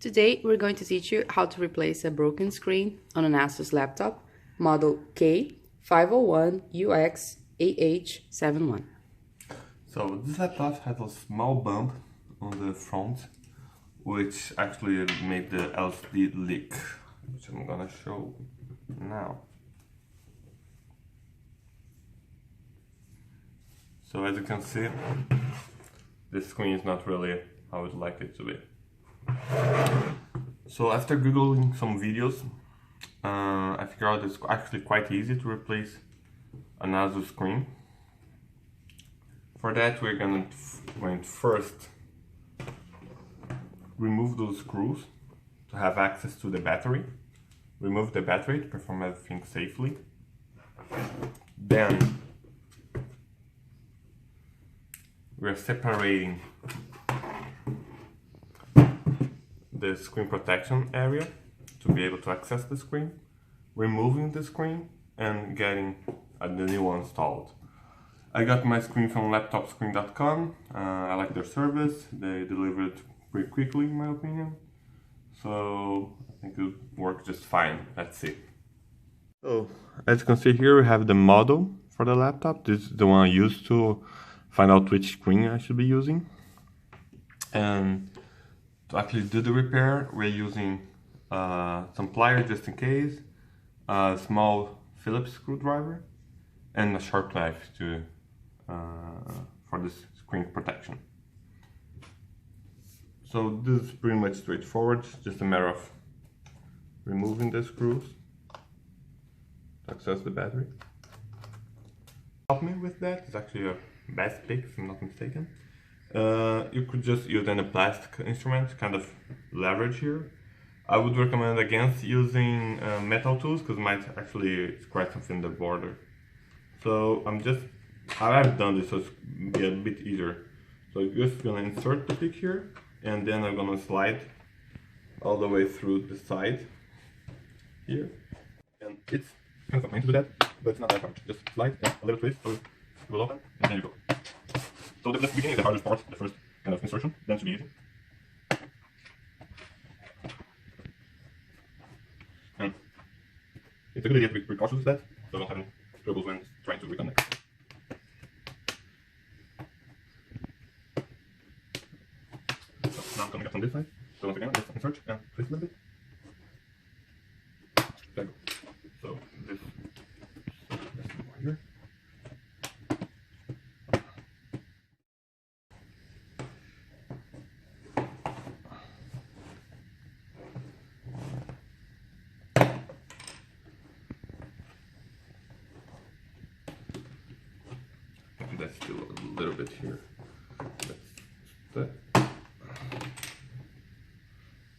Today we're going to teach you how to replace a broken screen on an ASUS laptop, model K501 UX-AH71. So this laptop has a small bump on the front, which actually made the LCD leak, which I'm gonna show now. So as you can see, this screen is not really how I would like it to be. So after googling some videos, I figured out it's actually quite easy to replace an ASUS screen. For that, we're going to first remove those screws to have access to the battery. Remove the battery to perform everything safely. Then we're separating the screen protection area to be able to access the screen, removing the screen and getting the new one installed. I got my screen from laptopscreen.com. I like their service. They delivered pretty quickly in my opinion. So I think it'll work just fine. Let's see. So as you can see here, we have the model for the laptop. This is the one I used to find out which screen I should be using. And to actually do the repair, we're using some pliers just in case, a small Phillips screwdriver, and a sharp knife for this screen protection. So this is pretty much straightforward, just a matter of removing the screws to access the battery. Help me with that, it's actually a best pick if I'm not mistaken. You could just use a plastic instrument, kind of leverage here. I would recommend against using metal tools because it might actually scratch something in the border. So I've done this so it's be a bit easier. So I'm just gonna insert the pick here, and then I'm gonna slide all the way through the side here. And it's kind of a pain to do that, but it's not that hard. Just slide and a little twist so it will open, and then you go. So the beginning is the hardest part, the first kind of insertion, then it should be easy. And it's a good idea to be precautious with that, so don't have any troubles when trying to reconnect. So now I'm going to get on this side, so once again, just insert and twist a little bit. There you go. So this more here. That's still a little bit here. That's that.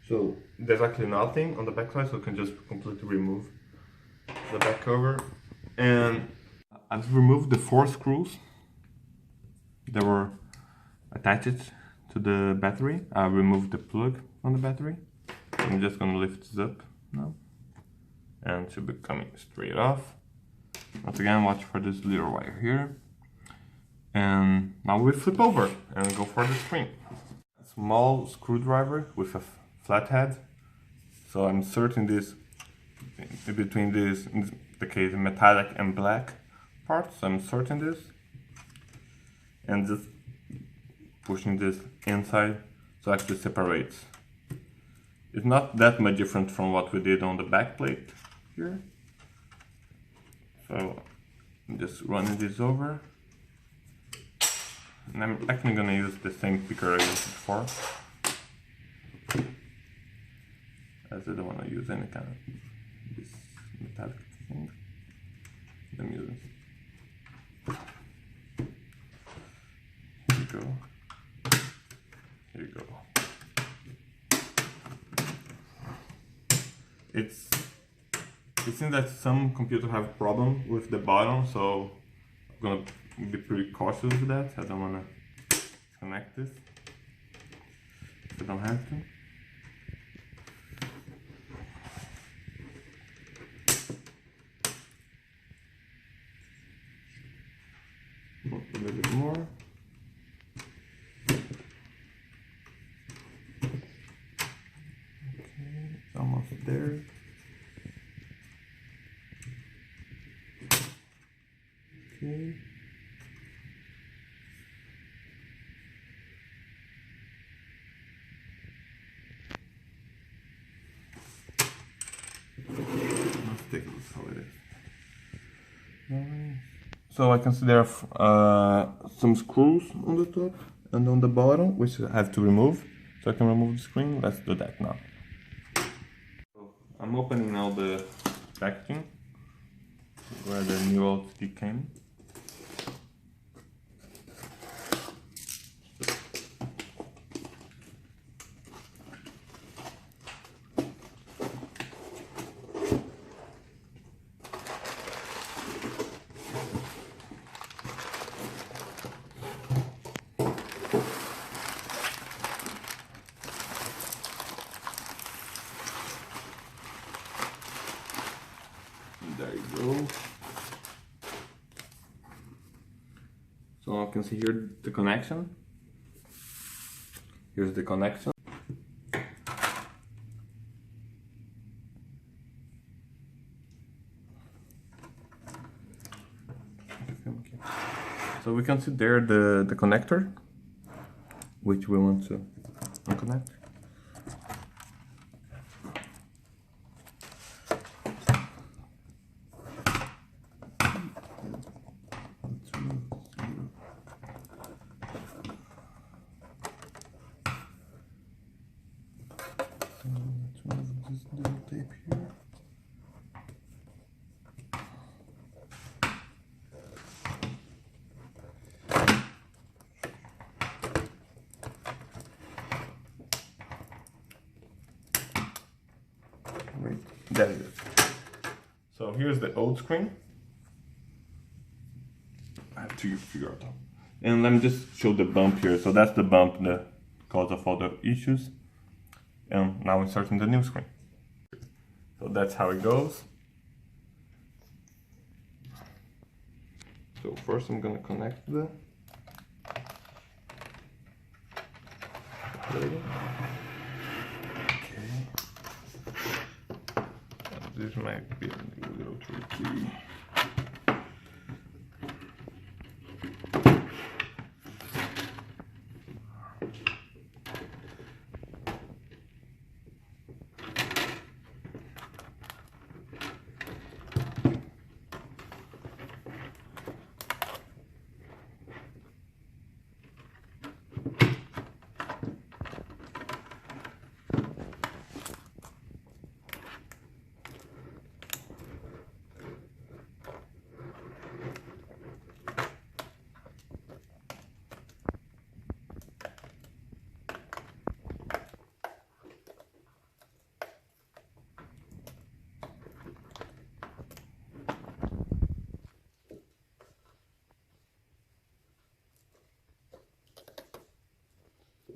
So there's actually nothing on the back side, so you can just completely remove the back cover. And I've removed the 4 screws that were attached to the battery. I removed the plug on the battery. I'm just gonna lift this up now, and it should be coming straight off. Once again, watch for this little wire here. And now we flip over and go for the screen. A small screwdriver with a flathead. So I'm inserting this in between this, in the case, metallic and black parts. So I'm inserting this and just pushing this inside so it actually separates. It's not that much different from what we did on the back plate here. So I'm just running this over. And I'm actually gonna use the same picker I used before, as I don't want to use any kind of this metallic thing. I'm using. Here you go. Here you go. It seems that some computers have a problem with the bottom, so I'm gonna be pretty cautious with that. I don't want to connect this if I don't have to. A little bit more. off there. Okay. Let's take a look how it is. So I can see there are some screws on the top and on the bottom, which I have to remove. So I can remove the screen. Let's do that now. So I'm opening now the packaging where the new LCD came. There you go. So I can see here the connection. Here's the connection. So we can see there the connector, which we want to unconnect. Let's remove this little tape here. Wait, there it is. So here's the old screen. I have to figure out how. And let me just show the bump here. So that's the bump, the cause of all the issues. And now inserting the new screen. So that's how it goes. So first I'm gonna connect the plate. Okay. This might be a little tricky.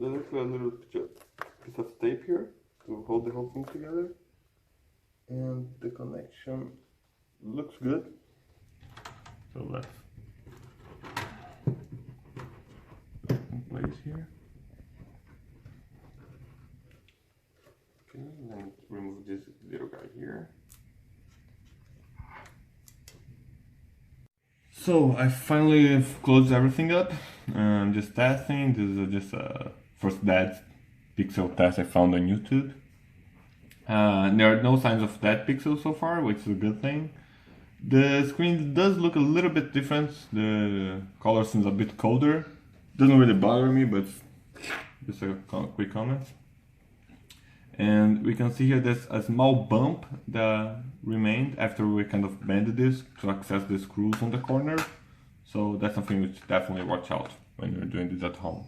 There's actually a little piece of tape here to hold the whole thing together, and the connection looks good. So let's put it in place here. Okay, then remove this little guy here. So I finally have closed everything up. I'm just testing. This is just a first dead pixel test I found on YouTube. There are no signs of dead pixels so far, which is a good thing. The screen does look a little bit different. The color seems a bit colder. Doesn't really bother me, but just a quick comment. And we can see here there's a small bump that remained after we kind of bended this to access the screws on the corner. So that's something which definitely watch out when you're doing this at home.